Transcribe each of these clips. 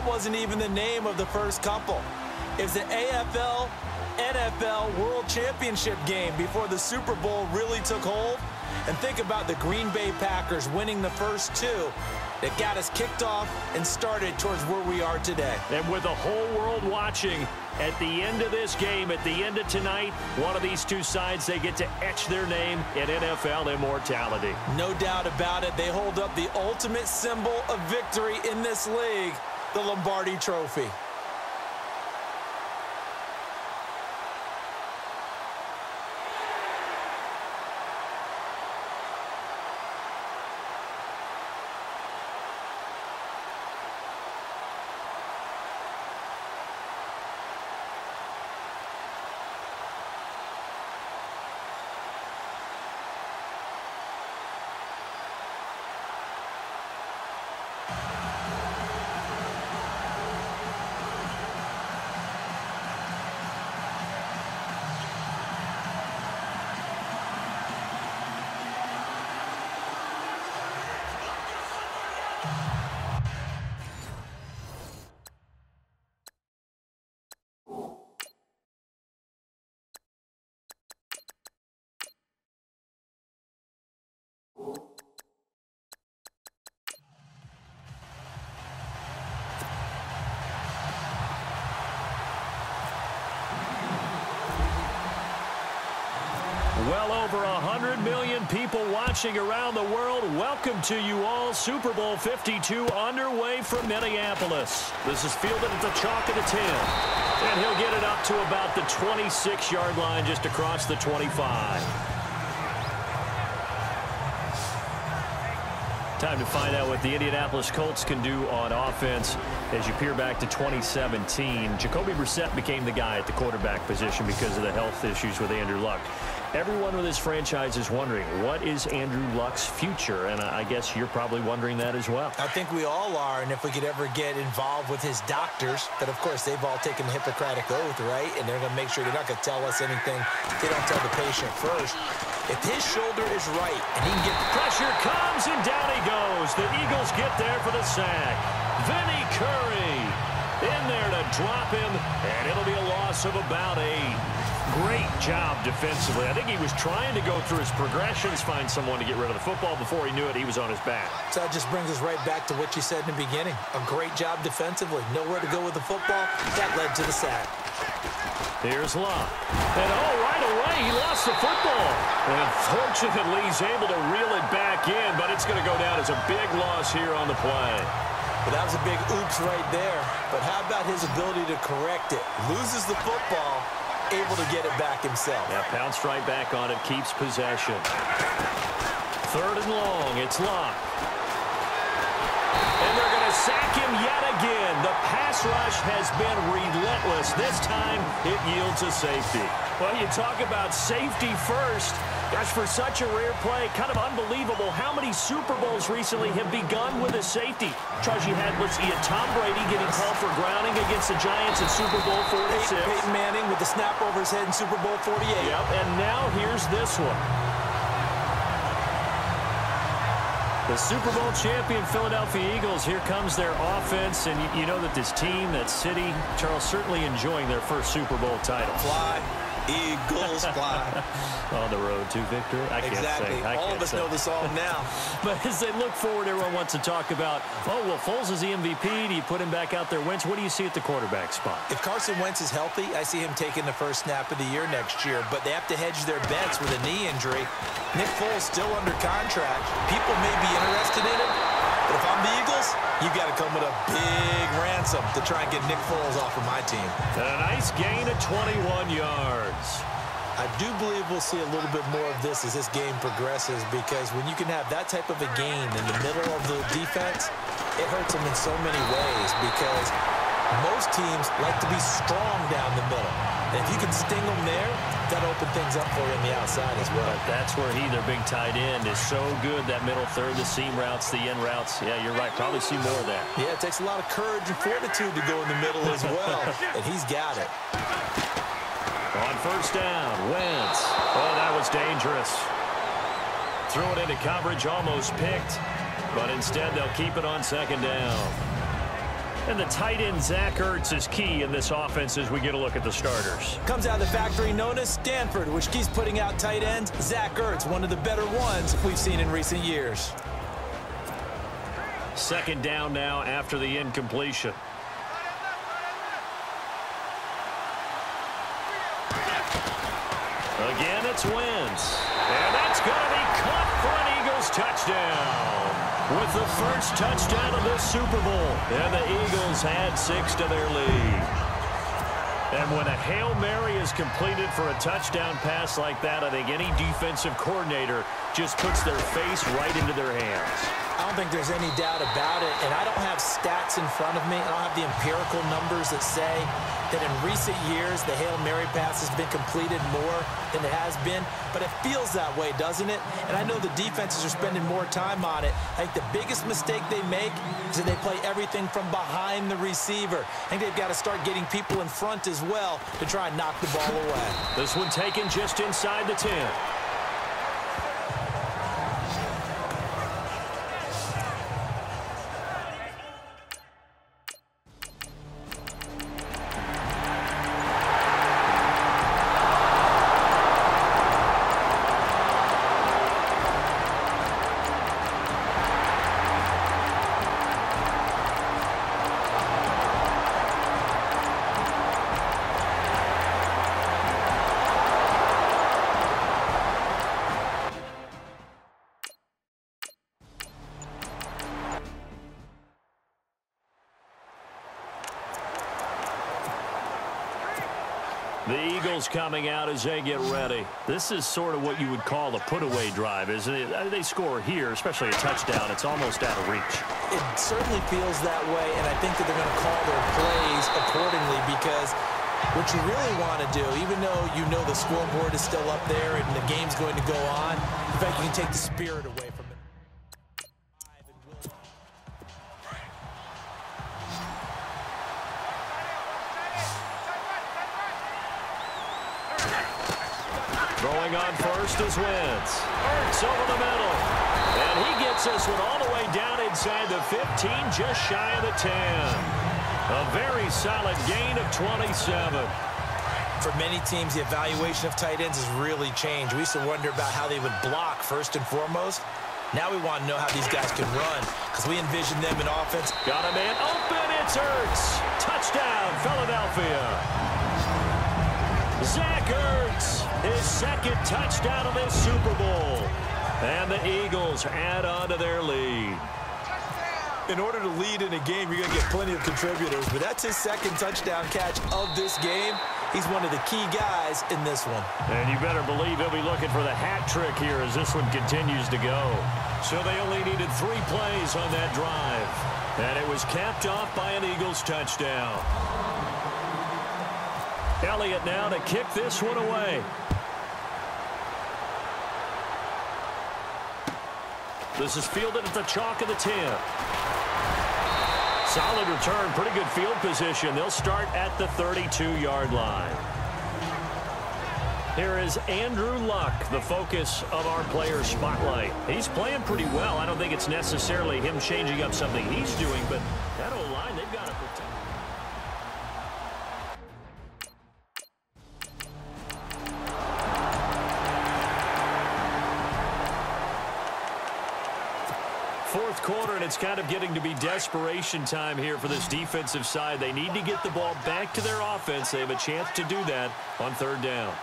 that wasn't even the name of the first couple. It's the AFL NFL World Championship game before the Super Bowl really took hold. And think about the Green Bay Packers winning the first two that got us kicked off and started towards where we are today. And with the whole world watching, at the end of this game, at the end of tonight, one of these two sides, they get to etch their name in NFL immortality. No doubt about it. They hold up the ultimate symbol of victory in this league, the Lombardi Trophy. Well over 100 million people watching around the world. Welcome to you all. Super Bowl 52 underway from Minneapolis. This is fielded at the chalk of the 10. And he'll get it up to about the 26-yard line, just across the 25. Time to find out what the Indianapolis Colts can do on offense. As you peer back to 2017, Jacoby Brissett became the guy at the quarterback position because of the health issues with Andrew Luck. Everyone with this franchise is wondering, what is Andrew Luck's future? And I guess you're probably wondering that as well. I think we all are, and if we could ever get involved with his doctors, but of course they've all taken the Hippocratic Oath, right? And they're going to make sure they're not going to tell us anything they don't tell the patient first. If his shoulder is right and he can get... Pressure comes, and down he goes. The Eagles get there for the sack. Vinnie Curry in there to drop him, and it'll be a loss of about 8. Great job defensively. I think he was trying to go through his progressions, find someone to get rid of the football. Before he knew it, he was on his back. So that just brings us right back to what you said in the beginning. A great job defensively. Nowhere to go with the football. That led to the sack. Here's Luck. And right away, he lost the football. And fortunately, he's able to reel it back in, but it's going to go down as a big loss here on the play. But that was a big oops right there. But how about his ability to correct it? Loses the football, able to get it back himself. Yeah, pounced right back on it, keeps possession. 3rd and long, it's Luck. And they're going to sack him yet again. The pass rush has been relentless. This time, it yields a safety. Well, you talk about safety first. Gosh, for such a rare play, kind of unbelievable how many Super Bowls recently have begun with a safety. Charles, you had, let's see, Tom Brady getting called for grounding against the Giants in Super Bowl 46. Peyton Manning with the snap over his head in Super Bowl 48. Yep, and now here's this one. The Super Bowl champion Philadelphia Eagles, here comes their offense, and you know that this team, that city, Charles, certainly enjoying their first Super Bowl title. Fly, Eagles fly. On the road to victory. I can't say. All of us know the song now. But as they look forward, everyone wants to talk about, oh, well, Foles is the MVP. Do you put him back out there? Wentz, what do you see at the quarterback spot? If Carson Wentz is healthy, I see him taking the first snap of the year next year. But they have to hedge their bets with a knee injury. Nick Foles still under contract. People may be interested in him. But if I'm the Eagles, you've got to come with a big ransom to try and get Nick Foles off of my team. And a nice gain of 21 yards. I do believe we'll see a little bit more of this as this game progresses, because when you can have that type of a gain in the middle of the defense, it hurts them in so many ways, because most teams like to be strong down the middle. And if you can sting them there, that'll open things up for you on the outside as well. But that's where their big tight end, is so good, that middle third, the seam routes, the end routes. Yeah, you're right. Probably see more of that. Yeah, it takes a lot of courage and fortitude to go in the middle as well, and he's got it. On first down, Wentz. Oh, that was dangerous. Threw it into coverage, almost picked, but instead they'll keep it on 2nd down. And the tight end, Zach Ertz, is key in this offense as we get a look at the starters. Comes out of the factory known as Stanford, which keeps putting out tight ends. Zach Ertz, one of the better ones we've seen in recent years. Second down now after the incompletion. Again, it's Wentz. And that's going to be caught for an Eagles touchdown. With the first touchdown of this Super Bowl. And the Eagles add 6 to their lead. And when a Hail Mary is completed for a touchdown pass like that, I think any defensive coordinator just puts their face right into their hands. I don't think there's any doubt about it, and I don't have stats in front of me. I don't have the empirical numbers that say that in recent years the Hail Mary pass has been completed more than it has been, but it feels that way, doesn't it? And I know the defenses are spending more time on it. I think the biggest mistake they make is that they play everything from behind the receiver. I think they've got to start getting people in front as well to try and knock the ball away. This one taken just inside the 10. The Eagles coming out as they get ready. This is sort of what you would call a put-away drive, isn't it? They score here, especially a touchdown. It's almost out of reach. It certainly feels that way, and I think that they're going to call their plays accordingly because what you really want to do, even though you know the scoreboard is still up there and the game's going to go on, in fact, you can take the spirit away from it. Throwing on first is Wentz. Ertz over the middle. And he gets this one all the way down inside the 15, just shy of the 10. A very solid gain of 27. For many teams, the evaluation of tight ends has really changed. We used to wonder about how they would block first and foremost. Now we want to know how these guys can run because we envision them in offense. Got a man open. It's Ertz. Touchdown, Philadelphia. Zach Ertz, his second touchdown of this Super Bowl. And the Eagles add on to their lead. In order to lead in a game, you're going to get plenty of contributors, but that's his second touchdown catch of this game. He's one of the key guys in this one. And you better believe he'll be looking for the hat trick here as this one continues to go. So they only needed 3 plays on that drive. And it was capped off by an Eagles touchdown. Elliott now to kick this one away. This is fielded at the chalk of the 10. Solid return, pretty good field position. They'll start at the 32-yard line. Here is Andrew Luck, the focus of our player spotlight. He's playing pretty well. I don't think it's necessarily him changing up something he's doing, but that O-line, they've got to protect. Fourth quarter, and it's kind of getting to be desperation time here for this defensive side. They need to get the ball back to their offense. They have a chance to do that on third down.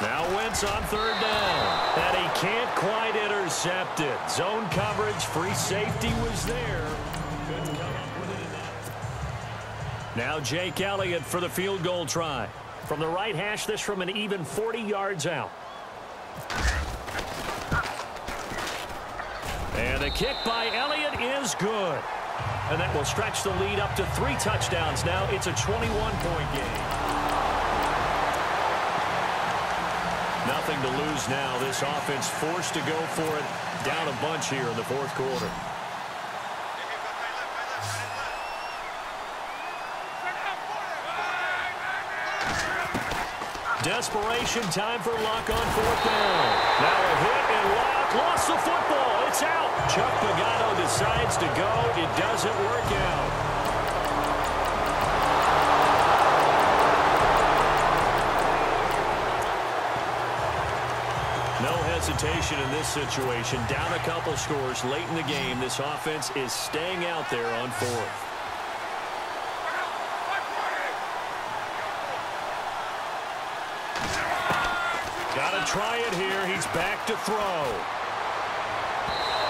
Now Wentz on third down. And he can't quite intercept it. Zone coverage, free safety was there. Couldn't come up with it enough. Now Jake Elliott for the field goal try. From the right hash, this from an even 40 yards out. And the kick by Elliott is good. And that will stretch the lead up to 3 touchdowns. Now it's a 21-point game. Nothing to lose now. This offense forced to go for it. Down a bunch here in the fourth quarter. Desperation time for Luck on fourth down. Now a hit and Luck. Chuck lost the football. It's out. Chuck Pagano decides to go. It doesn't work out. No hesitation in this situation. Down a couple scores late in the game. This offense is staying out there on fourth. Got to try it here. He's back to throw.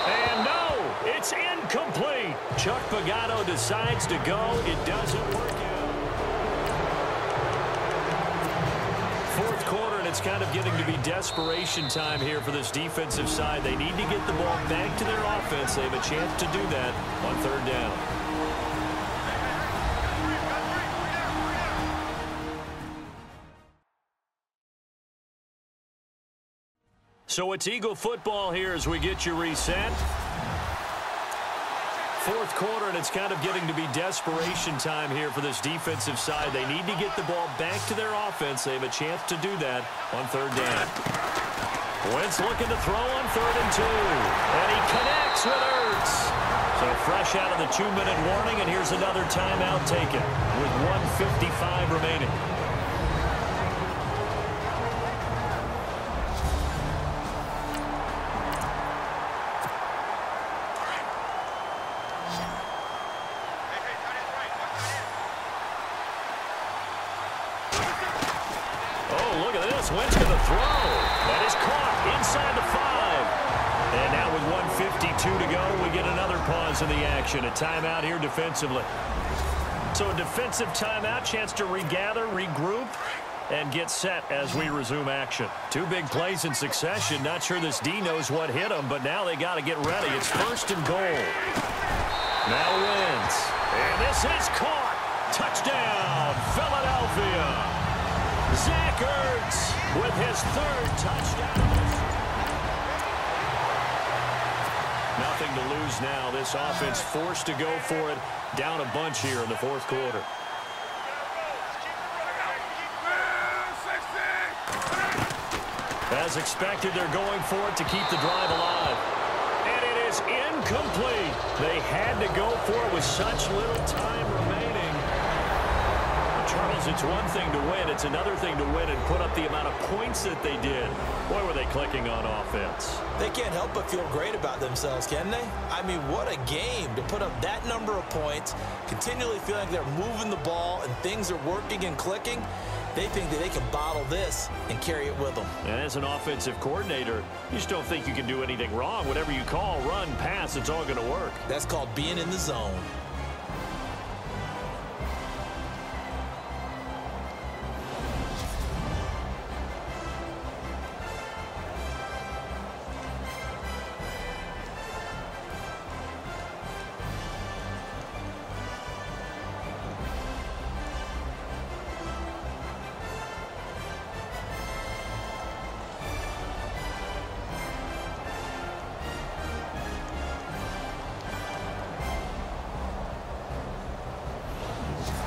And no, it's incomplete. Chuck Pagano decides to go. It doesn't work out. Fourth quarter, and it's kind of getting to be desperation time here for this defensive side. They need to get the ball back to their offense. They have a chance to do that on third down. So it's Eagle football here as we get you reset. Fourth quarter, and it's kind of getting to be desperation time here for this defensive side. They need to get the ball back to their offense. They have a chance to do that on third down. Wentz looking to throw on 3rd and 2. And he connects with Ertz. So fresh out of the 2-minute warning, and here's another timeout taken with 1:55 remaining. Wentz going to throw. That is caught inside the 5. And now with 1:52 to go, we get another pause in the action. A timeout here defensively. So a defensive timeout, chance to regather, regroup, and get set as we resume action. 2 big plays in succession. Not sure this D knows what hit them, but now they got to get ready. It's 1st and goal. Now Wentz. And this is caught. Touchdown, Philadelphia. Zach Ertz with his 3rd touchdown. Nothing to lose now. This offense forced to go for it. Down a bunch here in the 4th quarter. As expected, they're going for it to keep the drive alive. And it is incomplete. They had to go for it with such little time remaining. Charles, it's one thing to win. It's another thing to win and put up the amount of points that they did. Boy, were they clicking on offense. They can't help but feel great about themselves, can they? I mean, what a game to put up that number of points, continually feeling like they're moving the ball and things are working and clicking. They think that they can bottle this and carry it with them. And as an offensive coordinator, you just don't think you can do anything wrong. Whatever you call, run, pass, it's all going to work. That's called being in the zone.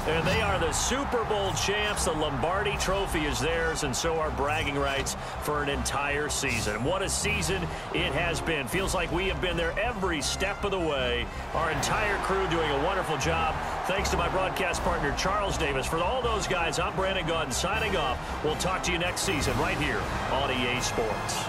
And they are the Super Bowl champs. The Lombardi Trophy is theirs, and so are bragging rights for an entire season. What a season it has been. Feels like we have been there every step of the way. Our entire crew doing a wonderful job. Thanks to my broadcast partner, Charles Davis. For all those guys, I'm Brandon Gaudin signing off. We'll talk to you next season right here on EA Sports.